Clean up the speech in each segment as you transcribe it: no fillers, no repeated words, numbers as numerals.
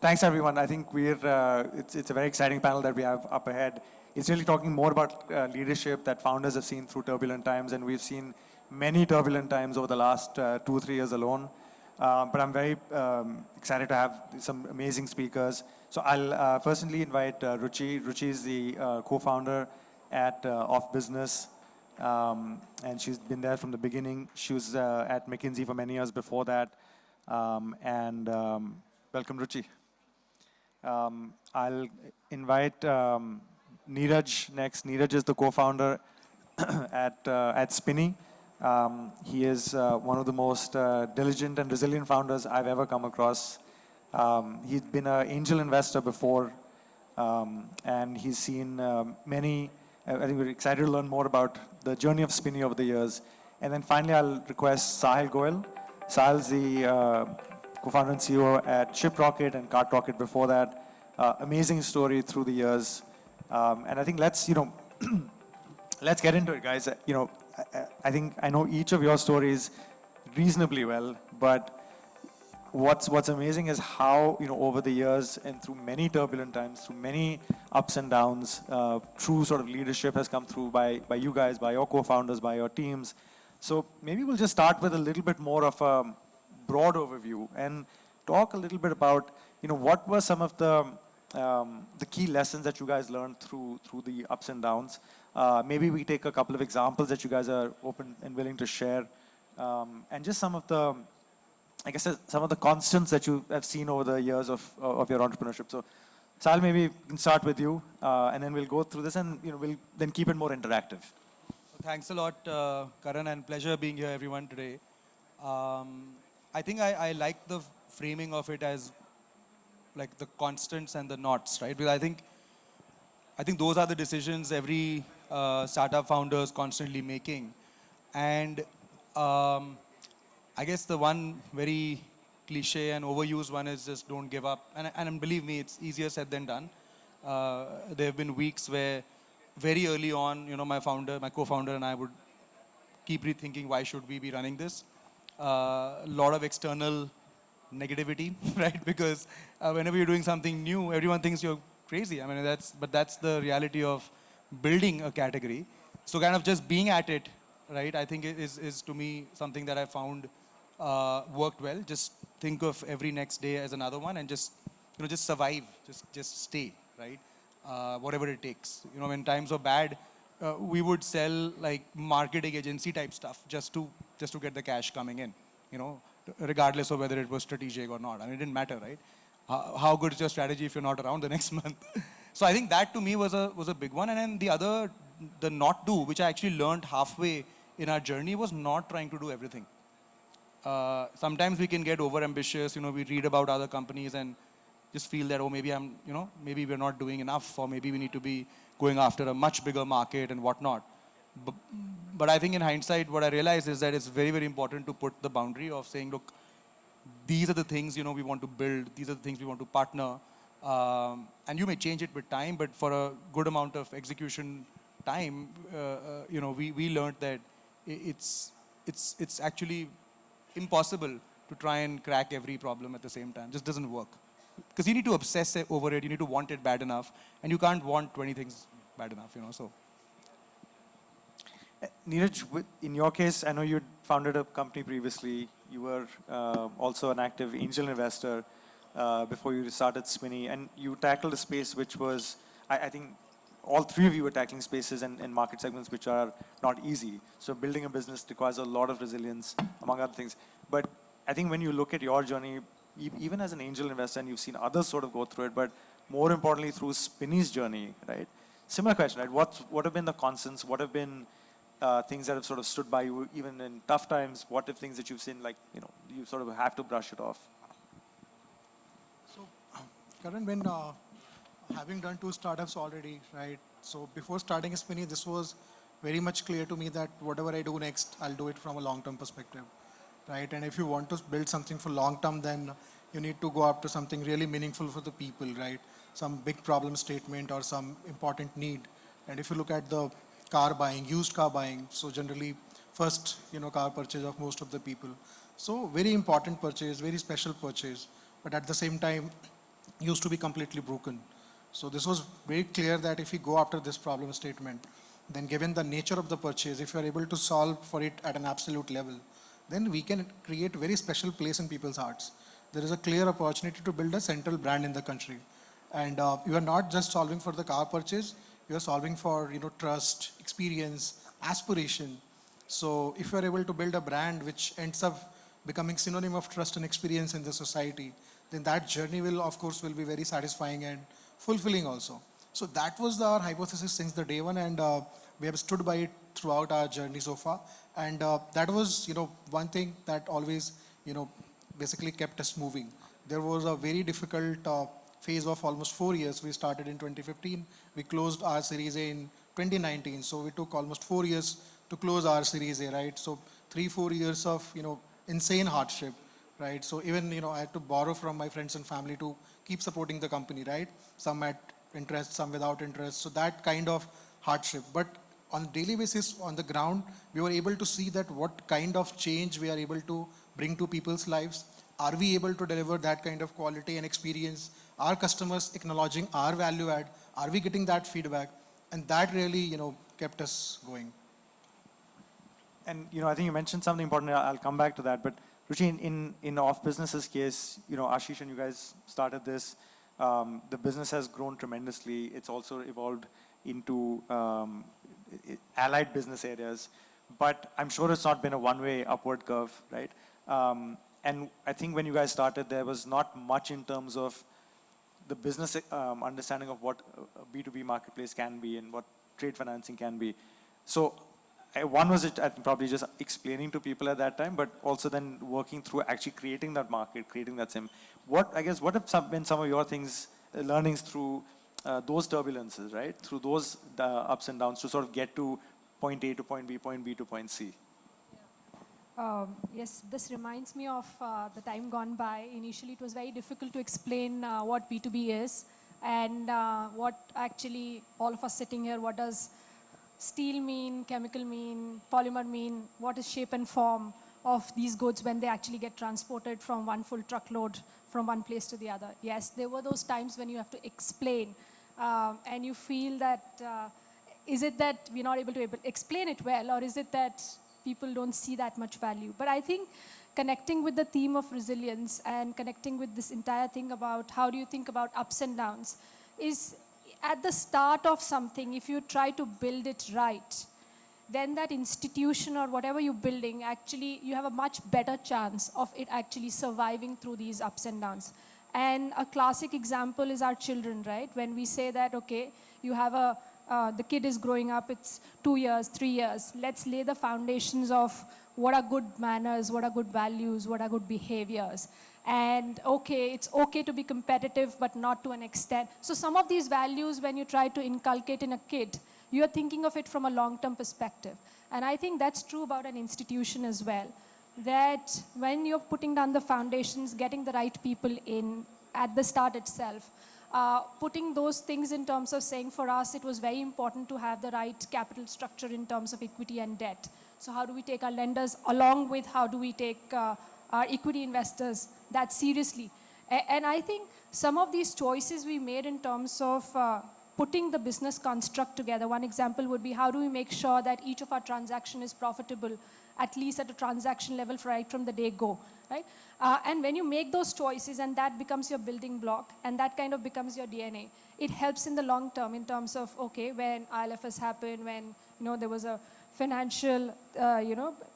Thanks, everyone. I think it's a very exciting panel that we have up ahead. It's really talking more about leadership that founders have seen through turbulent times, and we've seen many turbulent times over the last 2 or 3 years alone. But I'm very excited to have some amazing speakers. So I'll firstly invite Ruchi. Ruchi is the co-founder at OfBusiness, and she's been there from the beginning. She was at McKinsey for many years before that. Welcome, Ruchi. I'll invite Niraj next. Niraj is the co-founder at Spinny. He is one of the most diligent and resilient founders I've ever come across. He's been an angel investor before, and he's seen many. I think we're excited to learn more about the journey of Spinny over the years. And then finally, I'll request Saahil Goel. Sahil's the co-founder and CEO at Shiprocket and Rocket before that. Amazing story through the years. And I think let's let's get into it, guys. I think I know each of your stories reasonably well, but what's amazing is how, over the years and through many turbulent times, through many ups and downs, true sort of leadership has come through by you guys, by your co-founders, by your teams. So maybe we'll just start with a little bit more of a broad overview and talk a little bit about, what were some of the key lessons that you guys learned through the ups and downs. Maybe we take a couple of examples that you guys are open and willing to share, and just some of the, some of the constants that you have seen over the years of your entrepreneurship. So, Sal, maybe we can start with you, and then we'll go through this, and we'll then keep it more interactive. Thanks a lot, Karan, and pleasure being here, everyone, today. I think I like the framing of it as like the constants and the knots, right? Because I think those are the decisions every startup founder is constantly making. And I guess the one very cliche and overused one is just don't give up. And believe me, it's easier said than done. There have been weeks where very early on, my co-founder and I would keep rethinking why should we be running this. A lot of external negativity, right? Because whenever you're doing something new, everyone thinks you're crazy. I mean, that's the reality of building a category. So kind of just being at it, right? I think is to me something that I found worked well. Just think of every next day as another one and just survive, just stay, right? Whatever it takes. When times were bad, we would sell like marketing agency type stuff just to get the cash coming in, regardless of whether it was strategic or not. I mean, it didn't matter, right? How good is your strategy if you're not around the next month? So I think that to me was a big one. And then the other, the not do, which I actually learned halfway in our journey, was not trying to do everything. Sometimes we can get overambitious. We read about other companies and just feel that, oh, maybe we're not doing enough, or maybe we need to be going after a much bigger market and whatnot. But I think in hindsight, what I realized is that it's very, very important to put the boundary of saying, look, these are the things, we want to build. These are the things we want to partner. And you may change it with time, but for a good amount of execution time, we learned that it's actually impossible to try and crack every problem at the same time. It just doesn't work. Because you need to obsess over it, you need to want it bad enough, and you can't want 20 things bad enough, so. Niraj, in your case, I know you founded a company previously. You were also an active angel investor before you started Spinny, and you tackled a space which was, I think, all three of you were tackling spaces and market segments which are not easy. So building a business requires a lot of resilience, among other things. But I think when you look at your journey, even as an angel investor, and you've seen others sort of go through it, but more importantly through Spinny's journey, right? Similar question, right? What have been the constants? What have been things that have sort of stood by you even in tough times? What are things that you've seen, like, you sort of have to brush it off? So, Karan, when having done 2 startups already, right? So before starting Spinny, this was very much clear to me that whatever I do next, I'll do it from a long-term perspective, right? And if you want to build something for long-term, then you need to go after something really meaningful for the people, right? Some big problem statement or some important need. And if you look at the car buying, used car buying, so generally first, car purchase of most of the people. So very important purchase, very special purchase. But at the same time, used to be completely broken. So this was very clear that if we go after this problem statement, then given the nature of the purchase, if you are able to solve for it at an absolute level, then we can create very special place in people's hearts. There is a clear opportunity to build a central brand in the country. And you are not just solving for the car purchase, you are solving for trust, experience, aspiration. So if you are able to build a brand which ends up becoming synonym of trust and experience in the society, then that journey will, of course, will be very satisfying and fulfilling also. So that was our hypothesis since the day one, and we have stood by it throughout our journey so far. And that was, one thing that always, basically kept us moving. There was a very difficult phase of almost 4 years. We started in 2015. We closed our Series A in 2019. So we took almost 4 years to close our Series A, right? So 3-4 years of, insane hardship, right? So even, I had to borrow from my friends and family to keep supporting the company, right? Some at interest, some without interest. So that kind of hardship. But on a daily basis, on the ground, we were able to see that what kind of change we are able to bring to people's lives. Are we able to deliver that kind of quality and experience? Are customers acknowledging our value add? Are we getting that feedback? And that really, kept us going. And I think you mentioned something important. I'll come back to that. But Ruchi, in OfBusiness's case, Ashish and you guys started this. The business has grown tremendously. It's also evolved into allied business areas. But I'm sure it's not been a one-way upward curve, right? And I think when you guys started, there was not much in terms of the business understanding of what a B2B marketplace can be and what trade financing can be. So one was it probably just explaining to people at that time, but also then working through actually creating that market, creating that sim. What have been some of your things, learnings through those turbulences, right? Through those ups and downs to sort of get to point A to point B to point C. Yes, this reminds me of the time gone by. Initially, it was very difficult to explain what B2B is and what actually all of us sitting here, what does steel mean, chemical mean, polymer mean, what is shape and form of these goods when they actually get transported from one full truckload from one place to the other. Yes, there were those times when you have to explain and you feel that, is it that we're not able to explain it well, or is it that people don't see that much value? But I think connecting with the theme of resilience and connecting with this entire thing about how do you think about ups and downs is at the start of something, if you try to build it right, then that institution or whatever you're building, actually, you have a much better chance of it actually surviving through these ups and downs. And a classic example is our children, right? When we say that, okay, you have the kid is growing up, it's 2 years, 3 years. Let's lay the foundations of what are good manners, what are good values, what are good behaviors. And okay, it's okay to be competitive, but not to an extent. So some of these values, when you try to inculcate in a kid, you're thinking of it from a long-term perspective. And I think that's true about an institution as well. That when you're putting down the foundations, getting the right people in at the start itself, putting those things in terms of saying for us, it was very important to have the right capital structure in terms of equity and debt. So how do we take our lenders along with how do we take our equity investors that seriously? And I think some of these choices we made in terms of putting the business construct together. One example would be how do we make sure that each of our transaction is profitable, at least at a transaction level right from the day go, right? And when you make those choices and that becomes your building block and that kind of becomes your DNA, it helps in the long term in terms of, okay, when ILFS happened, when there was a financial,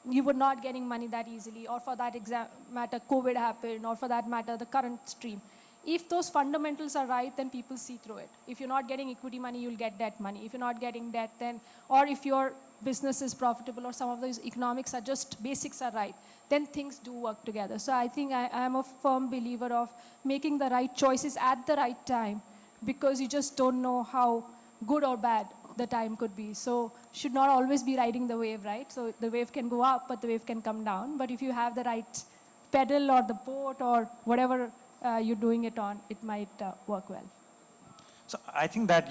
you were not getting money that easily, or for that matter, COVID happened, or for that matter, the current stream. If those fundamentals are right, then people see through it. If you're not getting equity money, you'll get debt money. If you're not getting debt, then, or if your business is profitable or some of those economics are just, basics are right, then things do work together. So I think I am a firm believer of making the right choices at the right time, because you just don't know how good or bad the time could be. So should not always be riding the wave, right? So the wave can go up, but the wave can come down. But if you have the right pedal or the boat or whatever you're doing it on, it might work well. So I think that,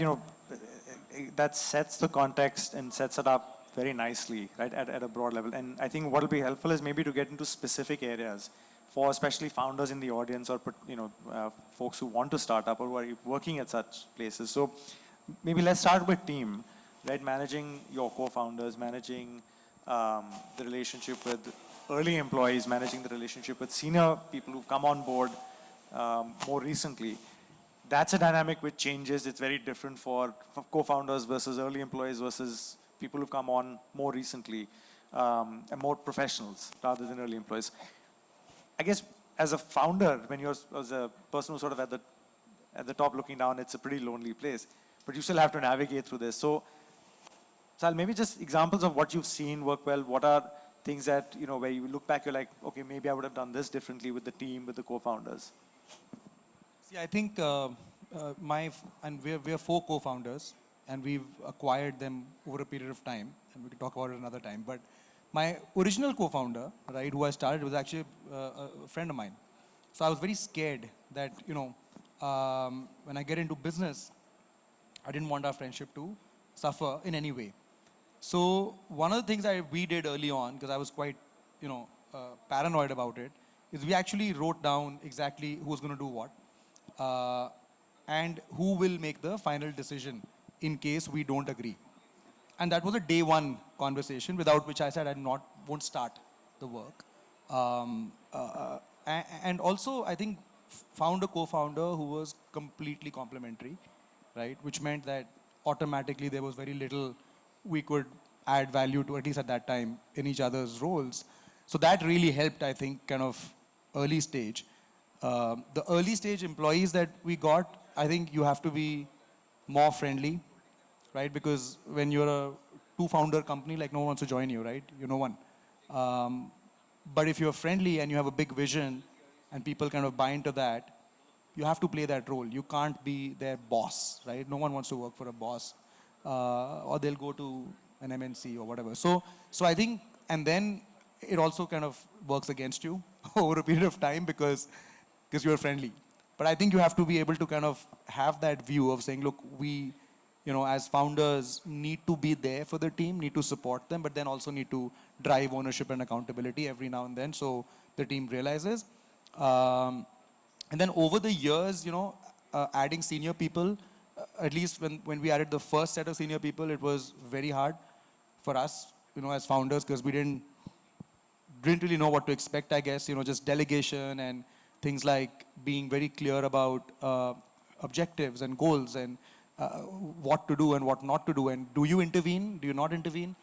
that sets the context and sets it up very nicely, right, at a broad level. And I think what will be helpful is maybe to get into specific areas. for especially founders in the audience or folks who want to start up or who are working at such places. So maybe let's start with team, right? Managing your co-founders, managing the relationship with early employees, managing the relationship with senior people who've come on board more recently. That's a dynamic which changes. It's very different for co-founders versus early employees versus people who've come on more recently and more professionals rather than early employees. I guess as a founder, when you're as a person who's sort of at the top looking down, it's a pretty lonely place. But you still have to navigate through this. So, Sal, maybe just examples of what you've seen work well. What are things that, where you look back, you're like, okay, maybe I would have done this differently with the team, with the co-founders? See, I think we're 4 co-founders, and we've acquired them over a period of time, and we can talk about it another time. But my original co-founder, right, who I started was actually a friend of mine. So I was very scared that, when I get into business, I didn't want our friendship to suffer in any way. So one of the things we did early on, because I was quite, paranoid about it, is we actually wrote down exactly who's going to do what and who will make the final decision in case we don't agree. And that was a day one conversation, without which I said I won't start the work. And also, I think found a co-founder who was completely complementary, right? Which meant that automatically there was very little we could add value to, at least at that time, in each other's roles. So that really helped, I think, kind of early stage. The early stage employees that we got, I think you have to be more friendly, right? Because when you're a 2-founder company, like no one wants to join you, right? You're no one. But if you're friendly and you have a big vision and people kind of buy into that, you have to play that role. You can't be their boss, right? No one wants to work for a boss. Or they'll go to an MNC or whatever. So I think, and then it also kind of works against you over a period of time because you're friendly. But I think you have to be able to kind of have that view of saying, look, we, as founders need to be there for the team, need to support them, but then also need to drive ownership and accountability every now and then so the team realizes. And then over the years, adding senior people, at least when we added the first set of senior people, it was very hard for us, as founders, because we didn't really know what to expect, I guess, just delegation and things like being very clear about objectives and goals and what to do and what not to do. And do you intervene? Do you not intervene?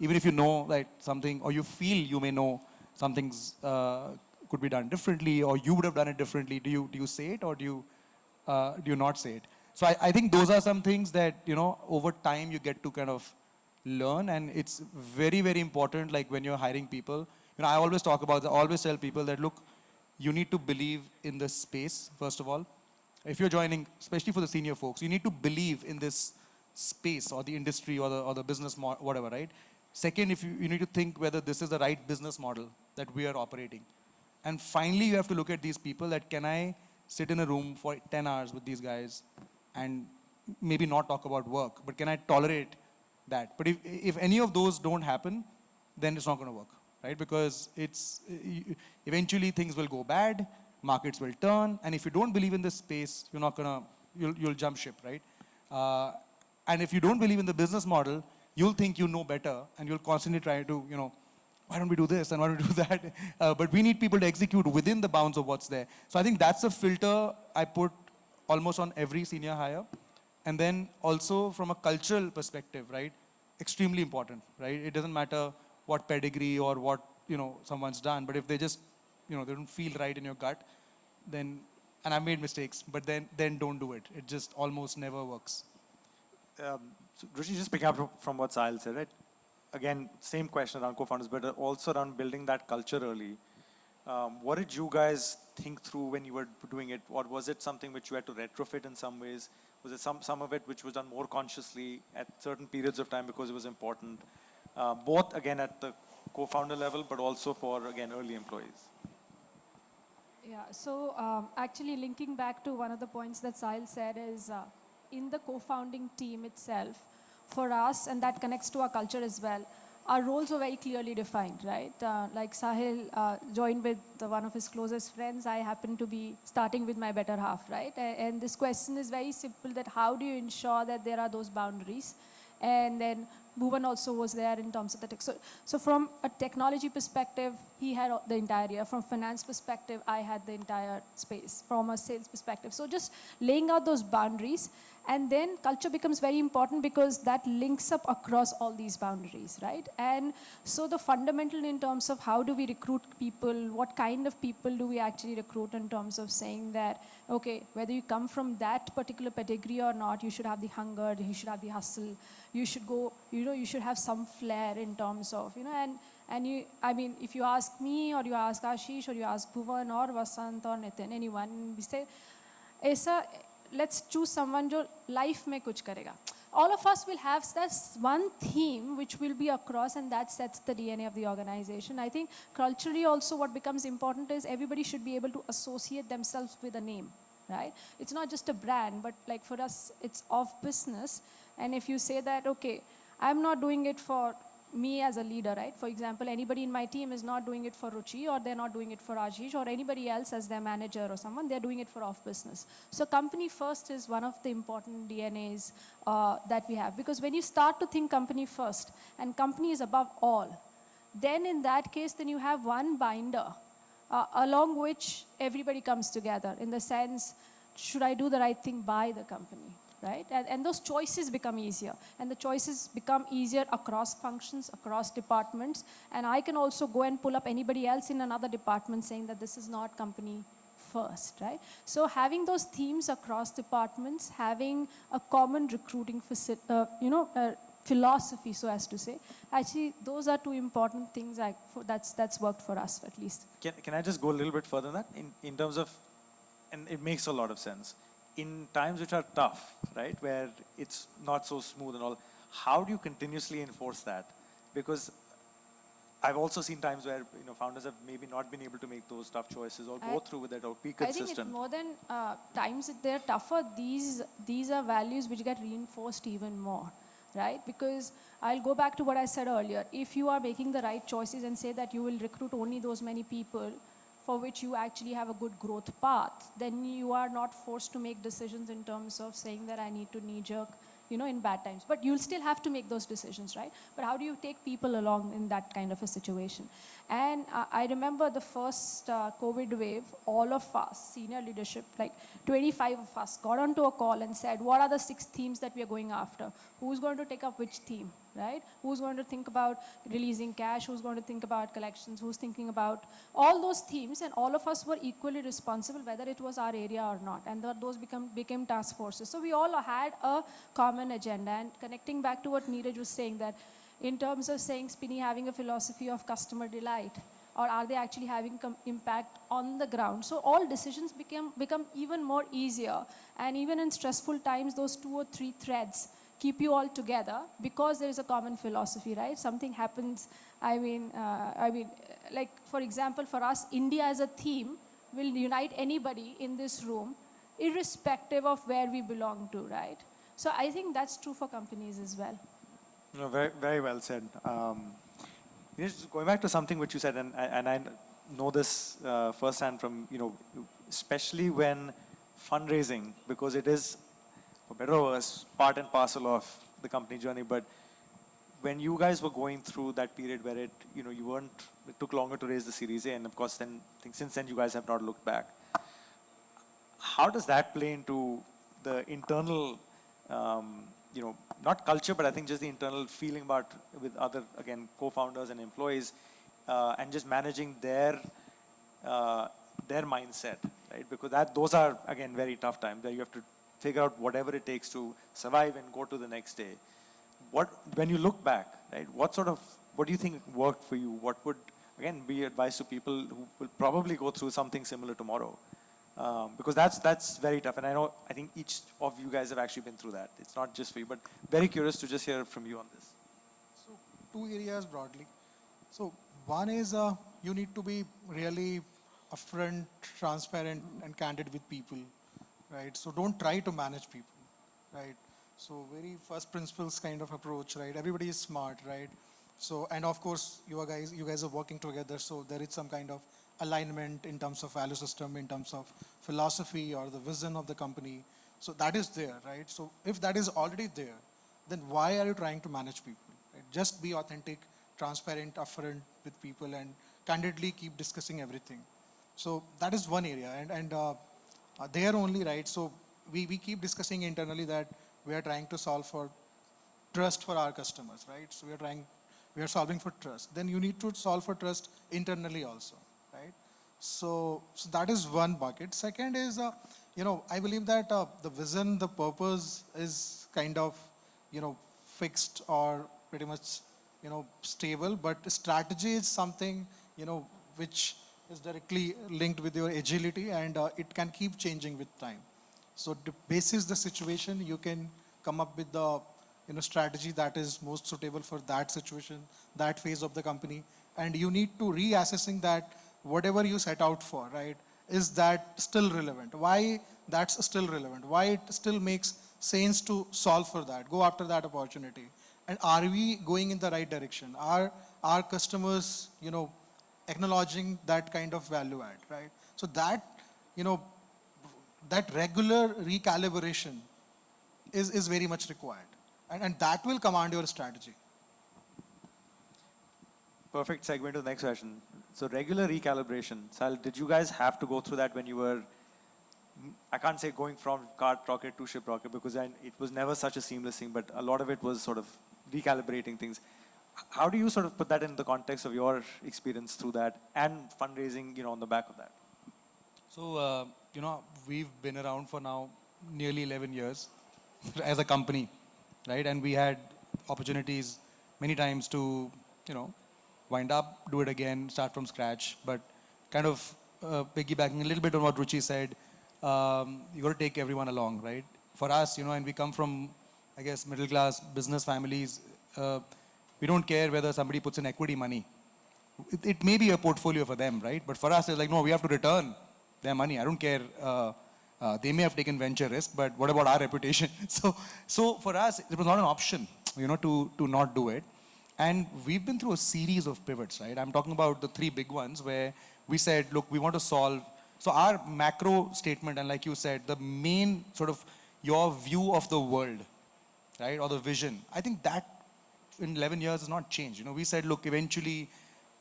Even if you know like something, or you feel you may know something's could be done differently, or you would have done it differently. Do you say it, or do you not say it? So I think those are some things that, over time you get to kind of learn, and it's very, very important. Like when you're hiring people, I always talk about, I always tell people that, look, you need to believe in the space, first of all. If you're joining, especially for the senior folks, you need to believe in this space or the industry or the business, whatever, right? Second, if you need to think whether this is the right business model that we are operating. And finally, you have to look at these people that, can I sit in a room for 10 hours with these guys and maybe not talk about work, but can I tolerate that? But if any of those don't happen, then it's not going to work, right? Because eventually things will go bad, markets will turn, and if you don't believe in this space, you'll jump ship, right? And if you don't believe in the business model, you'll think you know better, and you'll constantly try to, why don't we do this and why don't we do that? But we need people to execute within the bounds of what's there. So I think that's a filter I put almost on every senior hire. And then also from a cultural perspective, right? Extremely important, right? It doesn't matter what pedigree or what, someone's done, but if they just, they don't feel right in your gut, then, and I've made mistakes, but then don't do it. It just almost never works. So Ruchi, just picking up from what Saahil said, right? Again, same question around co-founders, but also around building that culture early. What did you guys think through when you were doing it? Or was it something which you had to retrofit in some ways? Was it some of it which was done more consciously at certain periods of time because it was important? Both, again, at the co-founder level, but also for, again, early employees. Yeah, so actually linking back to one of the points that Saahil said is in the co-founding team itself, for us, and that connects to our culture as well, our roles were very clearly defined, right? Like Saahil joined with one of his closest friends. I happen to be starting with my better half, right? And this question is very simple, that how do you ensure that there are those boundaries? And then Bhuvan also was there in terms of the tech. So from a technology perspective, he had the entire year. From finance perspective, I had the entire space. From a sales perspective. So just laying out those boundaries. And then culture becomes very important because that links up across all these boundaries, right? And so the fundamental in terms of how do we recruit people, what kind of people do we actually recruit in terms of saying that, okay, whether you come from that particular pedigree or not, you should have the hunger, you should have the hustle, you should go, you should have some flair in terms of, and you, I mean, if you ask me or you ask Ashish or you ask Bhuvan or Vasant or Nitin, anyone, we say, ऐसा let's choose someone जो life में कुछ करेगा. All of us will have that one theme which will be across, and that sets the DNA of the organization. I think culturally also what becomes important is everybody should be able to associate themselves with a name, right? It's not just a brand, but like for us, it's OfBusiness. And if you say that, okay, I'm not doing it for me as a leader, right? For example, anybody in my team is not doing it for Ruchi, or they're not doing it for Ashish, or anybody else as their manager or someone, they're doing it for OfBusiness. So company first is one of the important DNAs that we have. Because when you start to think company first, and company is above all, then in that case, then you have one binder along which everybody comes together in the sense, should I do the right thing by the company? Right? And those choices become easier. And the choices become easier across functions, across departments. And I can also go and pull up anybody else in another department saying that this is not company first, right? So having those themes across departments, having a common recruiting philosophy, so as to say, actually those are two important things that's worked for us at least. Can I just go a little bit further than that? In terms of, and it makes a lot of sense. In times which are tough, right, where it's not so smooth and all, how do you continuously enforce that? Because I've also seen times where founders have maybe not been able to make those tough choices or go through with it or be consistent. I think it's more than times that they're tougher. These are values which get reinforced even more, right? Because I'll go back to what I said earlier. If you are making the right choices and say that you will recruit only those many people for which you actually have a good growth path, then you are not forced to make decisions in terms of saying that I need to knee-jerk, in bad times. But you'll still have to make those decisions, right? But how do you take people along in that kind of a situation? And I remember the first COVID wave, all of us, senior leadership, like 25 of us, got onto a call and said, what are the 6 themes that we are going after? Who's going to take up which theme, right? Who's going to think about releasing cash? Who's going to think about collections? Who's thinking about all those themes? And all of us were equally responsible, whether it was our area or not. And those became task forces. So we all had a common agenda. And connecting back to what Niraj was saying, that in terms of saying Spinny having a philosophy of customer delight, or are they actually having impact on the ground? So all decisions become even more easier. And even in stressful times, those 2 or 3 threads keep you all together because there is a common philosophy, right? Something happens, like for example, for us, India as a theme will unite anybody in this room, irrespective of where we belong to, right? So I think that's true for companies as well. No, very, very well said. Going back to something which you said, and I know this firsthand from, especially when fundraising, because it is, for better or worse, part and parcel of the company journey. But when you guys were going through that period where it took longer to raise the Series A, and of course, since then you guys have not looked back. How does that play into the internal, not culture, but I think just the internal feeling with other, again, co-founders and employees, and just managing their mindset, right? Because those are, again, very tough times where you have to figure out whatever it takes to survive and go to the next day. When you look back, right, what do you think worked for you? What would, again, be advice to people who will probably go through something similar tomorrow? Because that's very tough. And I think each of you guys have actually been through that. It's not just for you, but very curious to just hear from you on this. So 2 areas broadly. So one is you need to be really upfront, transparent, and candid with people, right? So don't try to manage people, right? So very first principles kind of approach, right? Everybody is smart, right? So, and of course, you guys are working together, so there is some kind of alignment in terms of value system, in terms of philosophy or the vision of the company. So that is there, right? So if that is already there, then why are you trying to manage people? Right? Just be authentic, transparent, upfront with people, and candidly keep discussing everything. So that is one area, and there only, right? So we keep discussing internally that we are trying to solve for trust for our customers, right? So we are solving for trust. Then you need to solve for trust internally also, right? So that is one bucket. Second is, I believe that the vision, the purpose is kind of, fixed or pretty much, stable. But strategy is something, which is directly linked with your agility, and it can keep changing with time. So to basis the situation, you can come up with the strategy that is most suitable for that situation, that phase of the company, and you need to reassessing that whatever you set out for, right? Is that still relevant? Why that's still relevant? Why it still makes sense to solve for that? Go after that opportunity. And are we going in the right direction? Are our customers, acknowledging that kind of value add, right? So that, that regular recalibration is very much required. And that will command your strategy. Perfect segue to the next question. So regular recalibration. Saahil, did you guys have to go through that when you were, I can't say going from Rocket to Shiprocket because it was never such a seamless thing, but a lot of it was sort of recalibrating things. How do you sort of put that in the context of your experience through that and fundraising, on the back of that? So, we've been around for now nearly 11 years as a company, right? And we had opportunities many times to, wind up, do it again, start from scratch. But kind of piggybacking a little bit on what Ruchi said, you got to take everyone along, right? For us, and we come from, I guess, middle class business families. We don't care whether somebody puts in equity money. It may be a portfolio for them, right? But for us, it's like, no, we have to return their money. I don't care. They may have taken venture risk, but what about our reputation? So for us, it was not an option, to not do it. And we've been through a series of pivots, right? I'm talking about the 3 big ones where we said, look, we want to solve. So our macro statement, and like you said, the main sort of your view of the world, right? Or the vision. I think that in 11 years has not changed. We said, look, eventually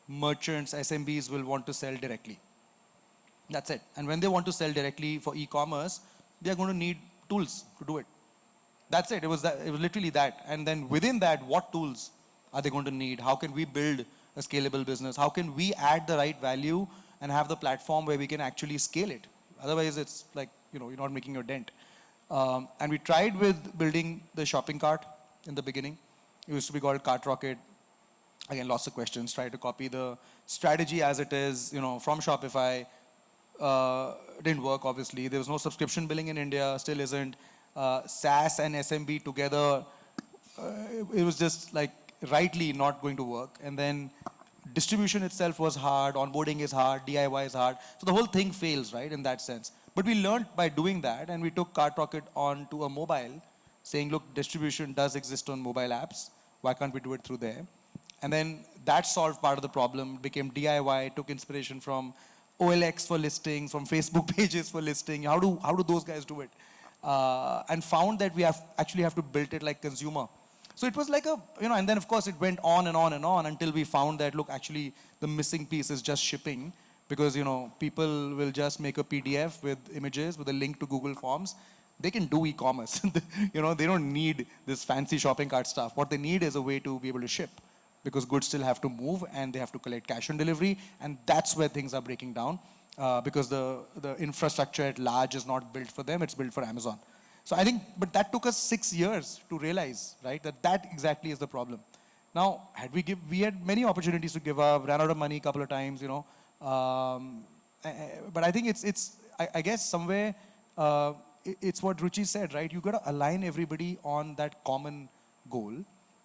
merchants, SMBs will want to sell directly. That's it. And when they want to sell directly for e-commerce, they're going to need tools to do it. That's it. It was literally that. And then within that, what tools are they going to need? How can we build a scalable business? How can we add the right value and have the platform where we can actually scale it? Otherwise, it's like, you're not making your dent. And we tried with building the shopping cart in the beginning. It used to be called Cart Rocket. Again, lots of questions. Tried to copy the strategy as it is, from Shopify. Didn't work, obviously. There was no subscription billing in India, still isn't. SaaS and SMB together, it was just like rightly not going to work. And then distribution itself was hard, onboarding is hard, DIY is hard. So the whole thing fails, right, in that sense. But we learned by doing that, and we took Cart Rocket on to a mobile, saying, look, distribution does exist on mobile apps. Why can't we do it through there? And then that solved part of the problem, became DIY, took inspiration from OLX for listing, from Facebook pages for listing. How do those guys do it? And found that we actually have to build it like consumer. So it was like and then of course it went on and on and on until we found that, look, actually the missing piece is just shipping, because, people will just make a PDF with images, with a link to Google Forms. They can do e-commerce. They don't need this fancy shopping cart stuff. What they need is a way to be able to ship, because goods still have to move and they have to collect cash on delivery. And that's where things are breaking down, because the infrastructure at large is not built for them, it's built for Amazon. So I think, but that took us 6 years to realize, right, that exactly is the problem. Now, we had many opportunities to give up, ran out of money a couple of times, but I think I guess somewhere, it's what Ruchi said, right? You got to align everybody on that common goal,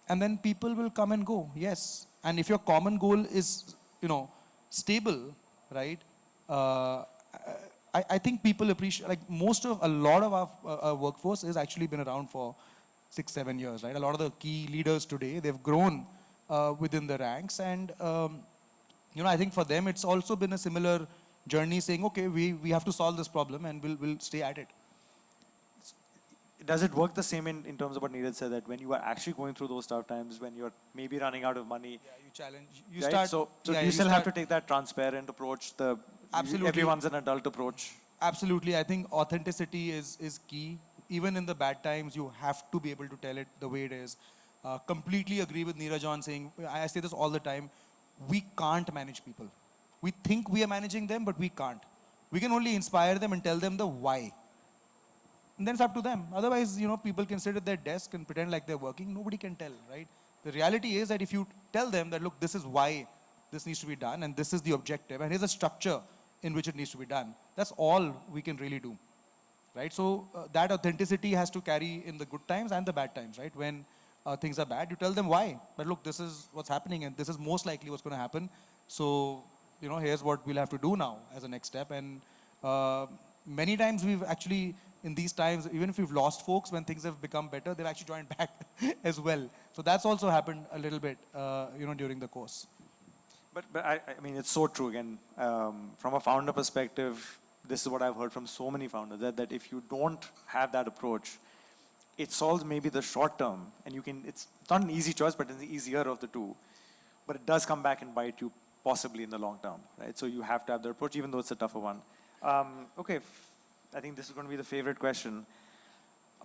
and then people will come and go, yes. And if your common goal is, stable, right? I think people appreciate, like a lot of our workforce has actually been around for 6-7 years, right? A lot of the key leaders today, they've grown within the ranks. And I think for them it's also been a similar journey, saying, okay, we have to solve this problem and we'll stay at it. Does it work the same in terms of what Niraj said, that when you are actually going through those tough times, when you're maybe running out of money, Yeah, you challenge, you right? start. So yeah, you still have to start- take that transparent approach, Absolutely. everyone's an adult approach. Absolutely. I think authenticity is key. Even in the bad times, you have to be able to tell it the way it is. Completely agree with Niraj on saying, I say this all the time, we can't manage people. We think we are managing them, but we can't. We can only inspire them and tell them the why. And then it's up to them. Otherwise, people can sit at their desk and pretend like they're working. Nobody can tell, right? The reality is that if you tell them that, look, this is why this needs to be done, and this is the objective, and here's a structure in which it needs to be done, that's all we can really do, right? So that authenticity has to carry in the good times and the bad times, right? When things are bad, you tell them why. But look, this is what's happening, and this is most likely what's going to happen. So, here's what we'll have to do now as a next step. And many times we've actually, in these times, even if we've lost folks, when things have become better, they've actually joined back as well. So that's also happened a little bit, during the course. But I mean, it's so true. Again, from a founder perspective, this is what I've heard from so many founders, that if you don't have that approach, it solves maybe the short term, and it's not an easy choice, but it's the easier of the two. But it does come back and bite you possibly in the long term, right? So you have to have the approach, even though it's a tougher one. Okay, I think this is going to be the favorite question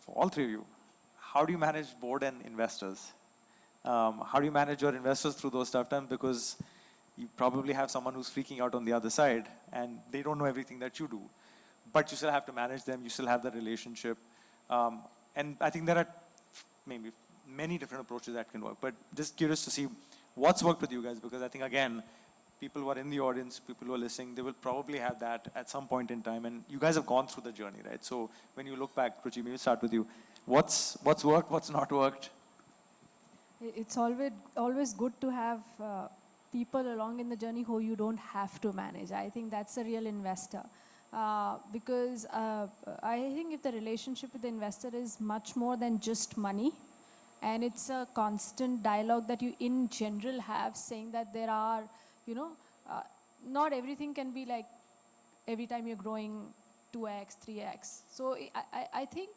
for all three of you. How do you manage board and investors? How do you manage your investors through those tough times? Because you probably have someone who's freaking out on the other side, and they don't know everything that you do. But you still have to manage them. You still have the relationship. And I think there are maybe many different approaches that can work. But just curious to see what's worked with you guys, because I think, again, people who are in the audience, people who are listening, they will probably have that at some point in time. And you guys have gone through the journey, right? So when you look back, Ruchi, maybe start with you. What's worked, what's not worked? It's always good to have people along in the journey who you don't have to manage. I think that's a real investor. Because I think if the relationship with the investor is much more than just money, and it's a constant dialogue that you in general have, saying that there are, not everything can be like every time you're growing 2x, 3x. So I think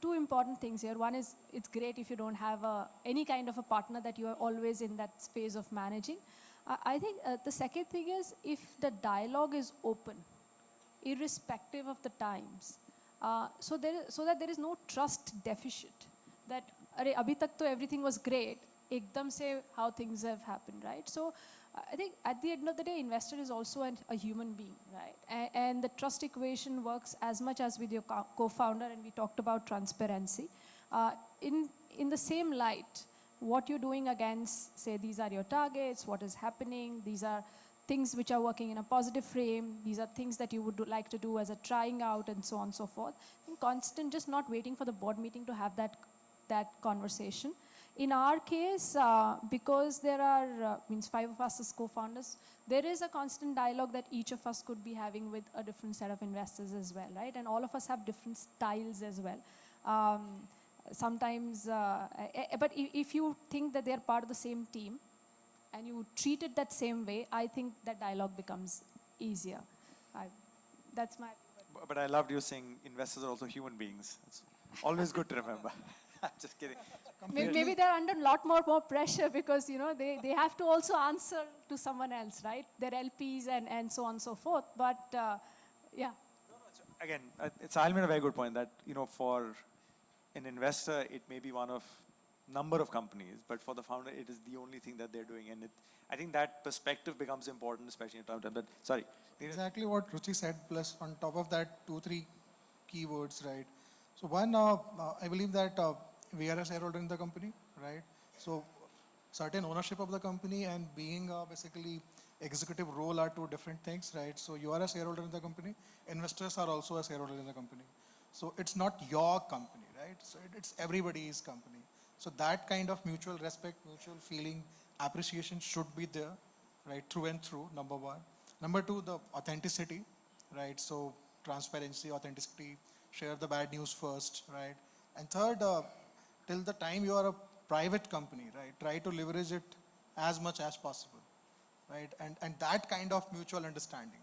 two important things here. One is, it's great if you don't have any kind of a partner that you are always in that space of managing. I think the second thing is, if the dialogue is open, irrespective of the times, so that there is no trust deficit, that abhi tak to everything was great, ekdam se how things have happened, right? So I think at the end of the day, investor is also a human being, right? And the trust equation works as much as with your co-founder, and we talked about transparency. In the same light, what you're doing against, say, these are your targets, what is happening, these are things which are working in a positive frame, these are things that you would like to do as a trying out, and so on and so forth. And constant, just not waiting for the board meeting to have that conversation. In our case, because there are, 5 of us as co-founders, there is a constant dialogue that each of us could be having with a different set of investors as well, right? And all of us have different styles as well. Sometimes, but if you think that they're part of the same team, and you treat it that same way, I think that dialogue becomes easier. That's my... But I loved you saying investors are also human beings. It's always good to remember. I'm just kidding. Maybe they're under a lot more pressure, because they have to also answer to someone else, right? Their LPs and so on and so forth. But yeah. Again, Saahil made a very good point that, for an investor, it may be one of number of companies, but for the founder, it is the only thing that they're doing. And I think that perspective becomes important, especially in terms of that. Sorry. Exactly what Ruchi said, plus on top of that, 2-3 keywords, right? So one, I believe that we are a shareholder in the company, right? So certain ownership of the company and being basically executive role are two different things, right? So you are a shareholder in the company, investors are also a shareholder in the company. So it's not your company, right? So it's everybody's company. So that kind of mutual respect, mutual feeling, appreciation should be there, right? Through and through, number one. Number two, the authenticity, right? So transparency, authenticity, share the bad news first, right? And third, till the time you are a private company, right? Try to leverage it as much as possible, right? And that kind of mutual understanding.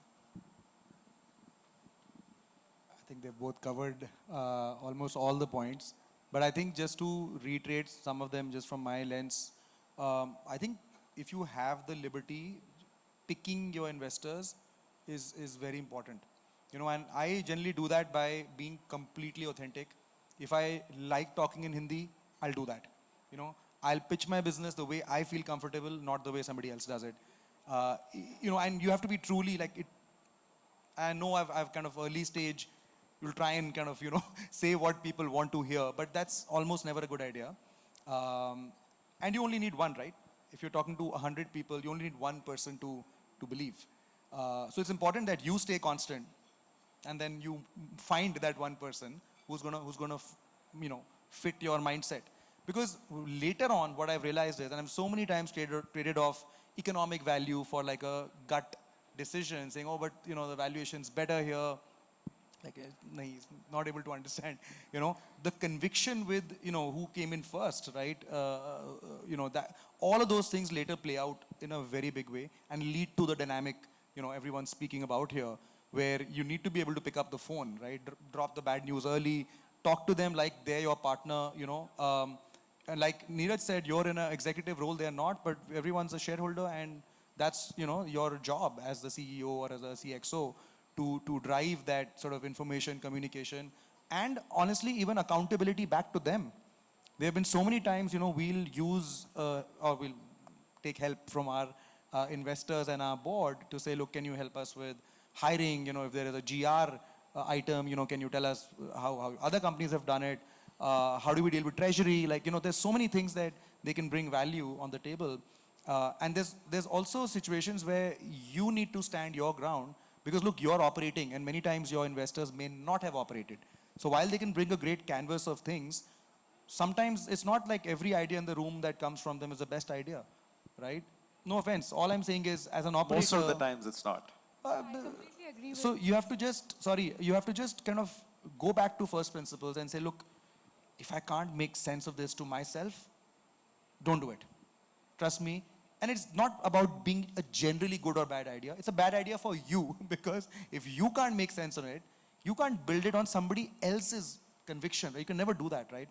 I think they've both covered almost all the points. But I think just to reiterate some of them just from my lens, I think if you have the liberty, picking your investors is very important. You know, and I generally do that by being completely authentic. If I like talking in Hindi, I'll do that. You know, I'll pitch my business the way I feel comfortable, not the way somebody else does it. You know, and you have to be truly like it. I know I've kind of early stage, you'll try and kind of, you know, say what people want to hear, but that's almost never a good idea. And you only need one, right? If you're talking to 100 people, you only need one person to believe. So it's important that you stay constant and then you find that one person who's gonna, you know, fit your mindset. Because later on, what I've realized is, and I'm so many times traded off economic value for like a gut decision, saying, oh, but you know, the valuation's better here. Like, no, he's not able to understand, you know, the conviction with, you know, who came in first, right? You know, that all of those things later play out in a very big way and lead to the dynamic, you know, everyone's speaking about here, where you need to be able to pick up the phone, right? Drop the bad news early, talk to them like they're your partner, you know. And like Niraj said, you're in an executive role, they're not, but everyone's a shareholder, and that's, you know, your job as the CEO or as a CXO to drive that sort of information, communication, and honestly, even accountability back to them. There have been so many times, you know, we'll use or we'll take help from our investors and our board to say, look, can you help us with hiring? You know, if there is a GR item, you know, can you tell us how other companies have done it? How do we deal with treasury? Like, you know, there's so many things that they can bring value on the table. And there's also situations where you need to stand your ground because look, you're operating and many times your investors may not have operated. So while they can bring a great canvas of things, sometimes it's not like every idea in the room that comes from them is the best idea, right? No offense. All I'm saying is as an operator. Most of the times it's not. I completely agree with So you have to just kind of go back to first principles and say, look, if I can't make sense of this to myself, don't do it. Trust me. And it's not about being a generally good or bad idea. It's a bad idea for you because if you can't make sense of it, you can't build it on somebody else's conviction. You can never do that, right?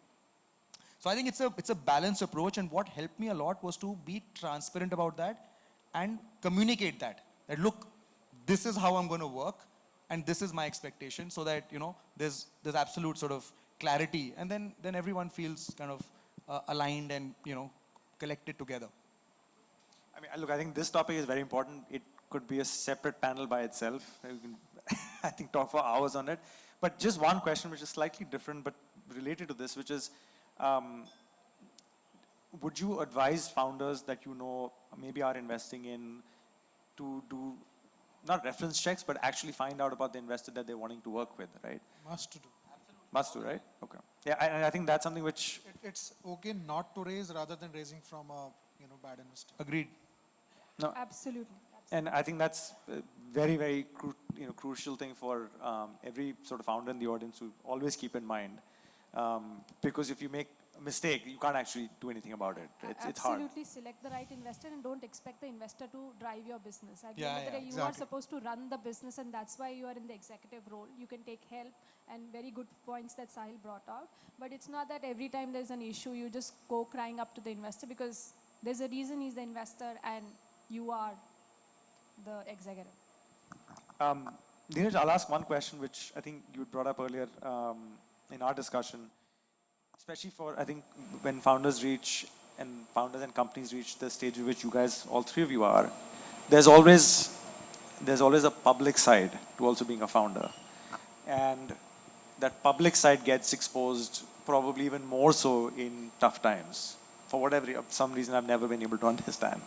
So I think it's a balanced approach, and what helped me a lot was to be transparent about that and communicate that look, this is how I'm going to work and this is my expectation, so that, you know, there's absolute sort of clarity, and then everyone feels kind of aligned and, you know, collected together. I mean, look, I think this topic is very important. It could be a separate panel by itself. We can, I think, talk for hours on it. But just one question, which is slightly different, but related to this, which is, would you advise founders that you know maybe are investing in to do, not reference checks, but actually find out about the investor that they're wanting to work with, right? Must do. Must do, right? Okay. Yeah, and I think that's something which... It's okay not to raise rather than raising from a, you know, bad investor. Agreed. No. Absolutely. And I think that's a very, very crucial thing for every sort of founder in the audience to always keep in mind. Because if you make a mistake, you can't actually do anything about it. It's hard. Absolutely select the right investor and don't expect the investor to drive your business. At the Yeah, end of the yeah, day, you exactly. are supposed to run the business, and that's why you are in the executive role. You can take help, and very good points that Saahil brought out. But it's not that every time there's an issue, you just go crying up to the investor, because there's a reason he's the investor and you are the executive. Niraj, I'll ask one question which I think you brought up earlier in our discussion, especially for, I think, when founders and companies reach the stage at which you guys, all three of you are, there's always a public side to also being a founder. And that public side gets exposed probably even more so in tough times. For whatever, some reason I've never been able to understand.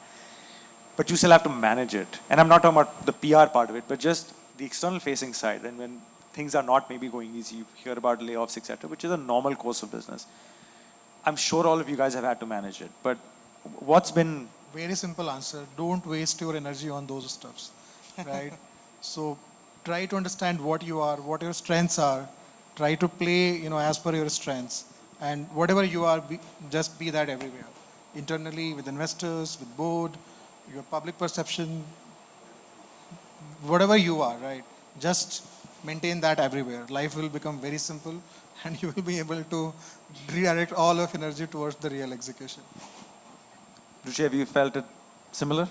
But you still have to manage it. And I'm not talking about the PR part of it, but just the external facing side. And when things are not maybe going easy, you hear about layoffs, etc., which is a normal course of business. I'm sure all of you guys have had to manage it. But what's been... Very simple answer. Don't waste your energy on those stuffs, right? So try to understand what you are, what your strengths are. Try to play, you know, as per your strengths. And whatever you are, just be that everywhere. Internally, with investors, with board, your public perception, whatever you are, right? Just maintain that everywhere. Life will become very simple and you will be able to redirect all of energy towards the real execution. Ruchi, have you felt it similar?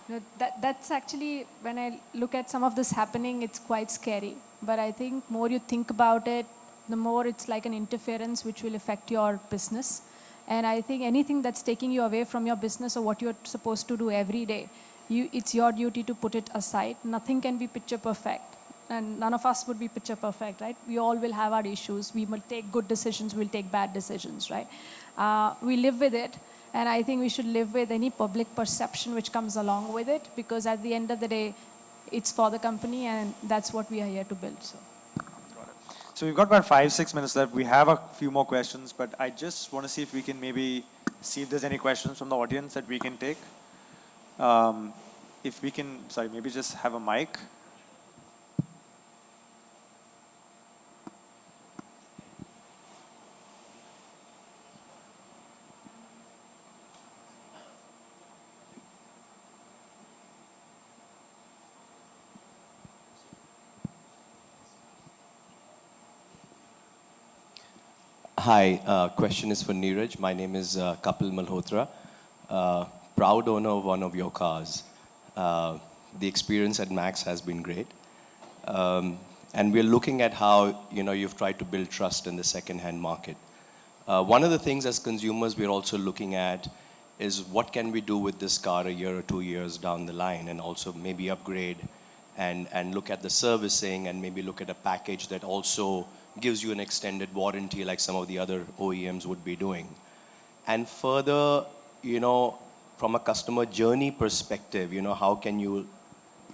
No, that's actually, when I look at some of this happening, it's quite scary. But I think more you think about it, the more it's like an interference which will affect your business. And I think anything that's taking you away from your business or what you're supposed to do every day, it's your duty to put it aside. Nothing can be picture perfect. And none of us would be picture perfect, right? We all will have our issues. We will take good decisions, we'll take bad decisions, right? We live with it. And I think we should live with any public perception which comes along with it, because at the end of the day, it's for the company and that's what we are here to build. So. So we've got about 5-6 minutes left. We have a few more questions, but I just want to see if we can maybe see if there's any questions from the audience that we can take. If we can, sorry, maybe just have a mic. Hi, question is for Niraj. My name is Kapil Malhotra, proud owner of one of your cars. The experience at Max has been great. And we're looking at how you've tried to build trust in the second-hand market. One of the things as consumers we're also looking at is what can we do with this car a year or 2 years down the line, and also maybe upgrade and look at the servicing and maybe look at a package that also gives you an extended warranty like some of the other OEMs would be doing. And further, from a customer journey perspective, how can you,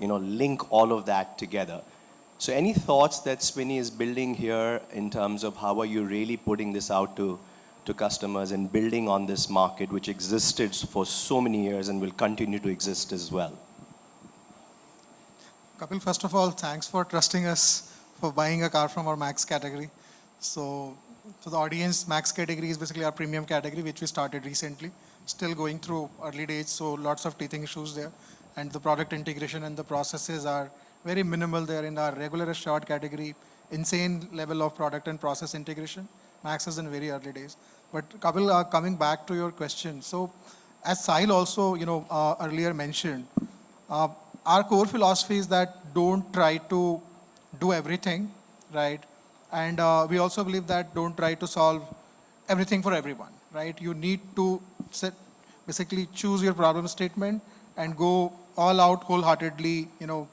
link all of that together? So any thoughts that Spinny is building here in terms of how are you really putting this out to customers and building on this market which existed for so many years and will continue to exist as well? Kapil, first of all, thanks for trusting us for buying a car from our Max category. So to the audience, Max category is basically our premium category, which we started recently. Still going through early days, so lots of teething issues there. And the product integration and the processes are very minimal there in our regular assured category. Insane level of product and process integration. Max is in very early days. But Kapil, coming back to your question. So as Saahil also, earlier mentioned, our core philosophy is that don't try to do everything, right? And we also believe that don't try to solve everything for everyone, right? You need to basically choose your problem statement and go all out wholeheartedly, to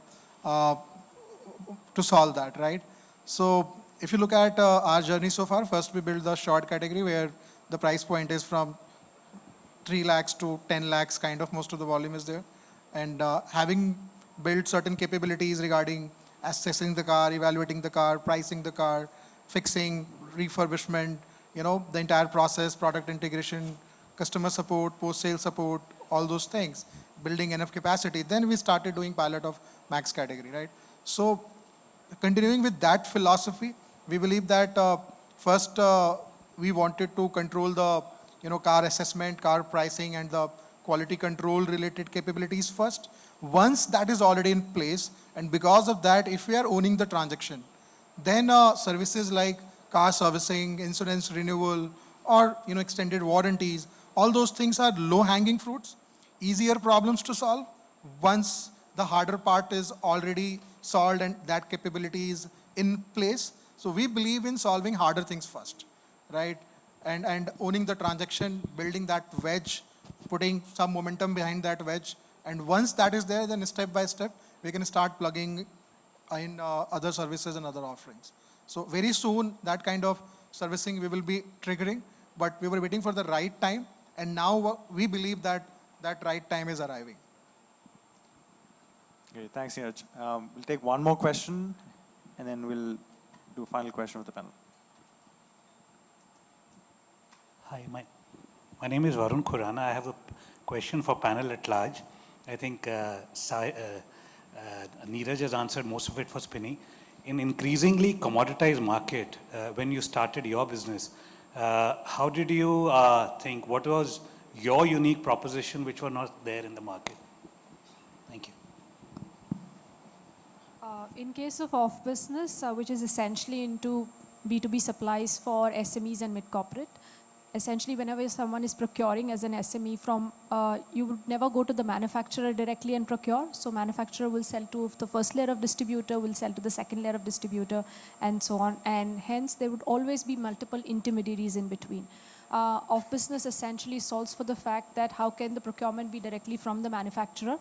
solve that, right? So if you look at our journey so far, first we built the short category where the price point is from 3 lakhs to 10 lakhs, kind of most of the volume is there. And having built certain capabilities regarding assessing the car, evaluating the car, pricing the car, fixing, refurbishment, the entire process, product integration, customer support, post-sale support, all those things, building enough capacity. Then we started doing pilot of Max category, right? So continuing with that philosophy, we believe that first we wanted to control the car assessment, car pricing, and the quality control related capabilities first. Once that is already in place, and because of that, if we are owning the transaction, then services like car servicing, insurance renewal, or extended warranties, all those things are low-hanging fruits, easier problems to solve once the harder part is already solved and that capability is in place. So we believe in solving harder things first, right? And owning the transaction, building that wedge, putting some momentum behind that wedge. And once that is there, then step by step, we can start plugging in other services and other offerings. So very soon, that kind of servicing we will be triggering, but we were waiting for the right time. And now we believe that that right time is arriving. Okay, thanks, Niraj. We'll take one more question, and then we'll do a final question with the panel. Hi, my name is Varun Khurana. I have a question for panel at large. I think Niraj has answered most of it for Spinny. in increasingly commoditized market, when you started your business, how did you think, what was your unique proposition which were not there in the market? Thank you. In case of off-business, which is essentially into B2B supplies for SMEs and mid-corporate, essentially whenever someone is procuring as an SME from, you would never go to the manufacturer directly and procure. So manufacturer will sell to the first layer of distributor, will sell to the second layer of distributor, and so on. And hence, there would always be multiple intermediaries in between. Off-business essentially solves for the fact that how can the procurement be directly from the manufacturer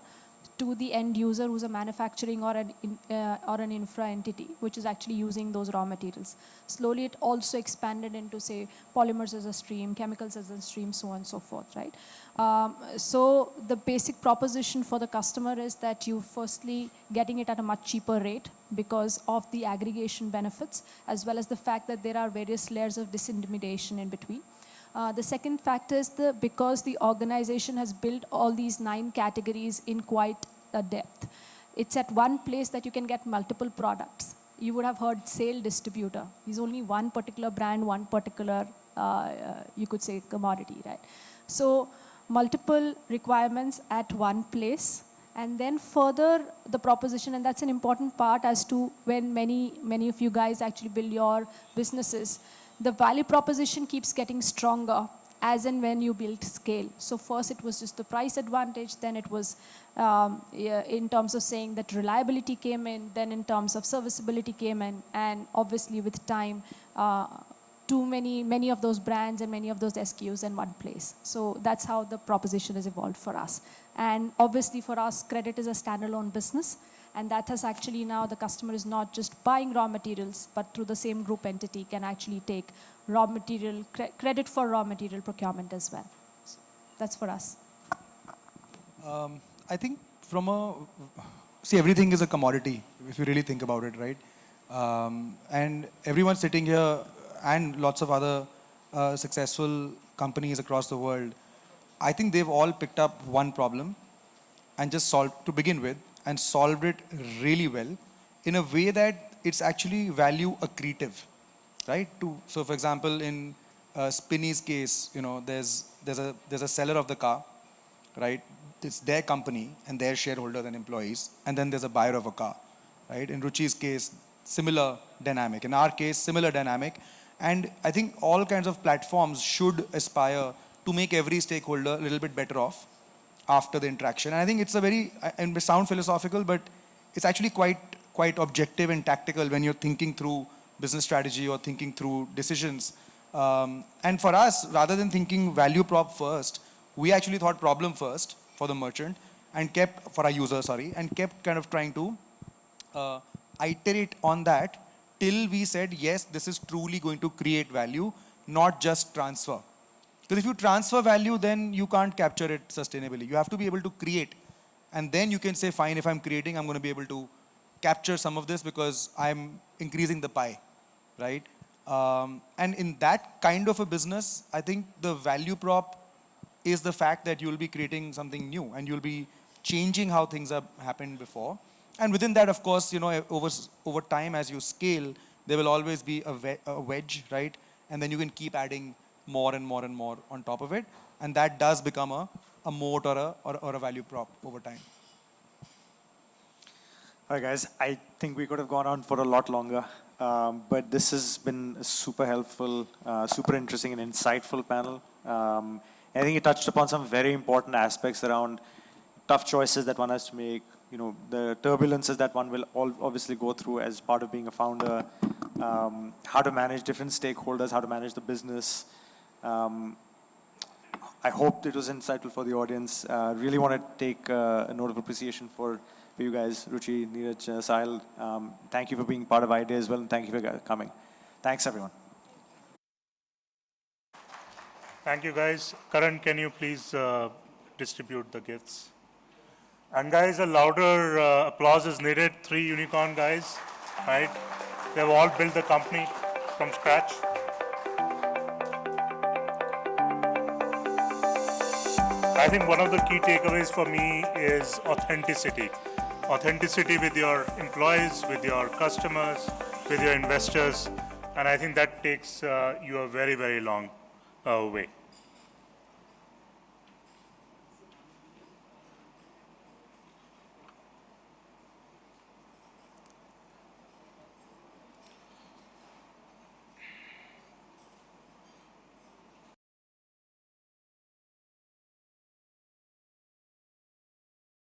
to the end user who's a manufacturing or an infra entity, which is actually using those raw materials. Slowly, it also expanded into, say, polymers as a stream, chemicals as a stream, so on and so forth, right? So the basic proposition for the customer is that you firstly getting it at a much cheaper rate because of the aggregation benefits, as well as the fact that there are various layers of disintermediation in between. The second factor is because the organization has built all these 9 categories in quite a depth. It's at one place that you can get multiple products. You would have heard sale distributor. There's only one particular brand, one particular, you could say, commodity, right? So multiple requirements at one place. And then further the proposition, and that's an important part as to when many of you guys actually build your businesses, the value proposition keeps getting stronger as and when you build scale. So first it was just the price advantage, then it was in terms of saying that reliability came in, then in terms of serviceability came in, and obviously with time, many of those brands and many of those SKUs in one place. So that's how the proposition has evolved for us. And obviously for us, credit is a standalone business. And that has actually now the customer is not just buying raw materials, but through the same group entity can actually take raw material, credit for raw material procurement as well. So that's for us. I think see, everything is a commodity, if you really think about it, right? And everyone sitting here and lots of other successful companies across the world, I think they've all picked up one problem and just solved to begin with, and solved it really well in a way that it's actually value accretive, right? So for example, in Spinny's case, there's a seller of the car, right? It's their company and their shareholders and employees, and then there's a buyer of a car, right? In Ruchi's case, similar dynamic. In our case, similar dynamic. And I think all kinds of platforms should aspire to make every stakeholder a little bit better off after the interaction. And I think it's and it sounds philosophical, but it's actually quite objective and tactical when you're thinking through business strategy or thinking through decisions. And for us, rather than thinking value prop first, we actually thought problem first for the merchant and for our user, and kept kind of trying to iterate on that till we said, yes, this is truly going to create value, not just transfer. Because if you transfer value, then you can't capture it sustainably. You have to be able to create. And then you can say, fine, if I'm creating, I'm going to be able to capture some of this because I'm increasing the pie, right? And in that kind of a business, I think the value prop is the fact that you'll be creating something new and you'll be changing how things have happened before. And within that, of course, over time as you scale, there will always be a wedge, right? And then you can keep adding more and more and more on top of it. And that does become a moat or a value prop over time. All right, guys, I think we could have gone on for a lot longer, but this has been a super helpful, super interesting and insightful panel. I think it touched upon some very important aspects around tough choices that one has to make, the turbulences that one will obviously go through as part of being a founder, how to manage different stakeholders, how to manage the business. I hope it was insightful for the audience. Really want to take a note of appreciation for you guys, Ruchi, Niraj, Saahil. Thank you for being part of IDEA as well, and thank you for coming. Thanks, everyone. Thank you, guys. Karan, can you please distribute the gifts? And guys, a louder applause is needed. 3 unicorn guys, right? They've all built the company from scratch. I think one of the key takeaways for me is authenticity. authenticity with your employees, with your customers, with your investors. And I think that takes you a very, very long way.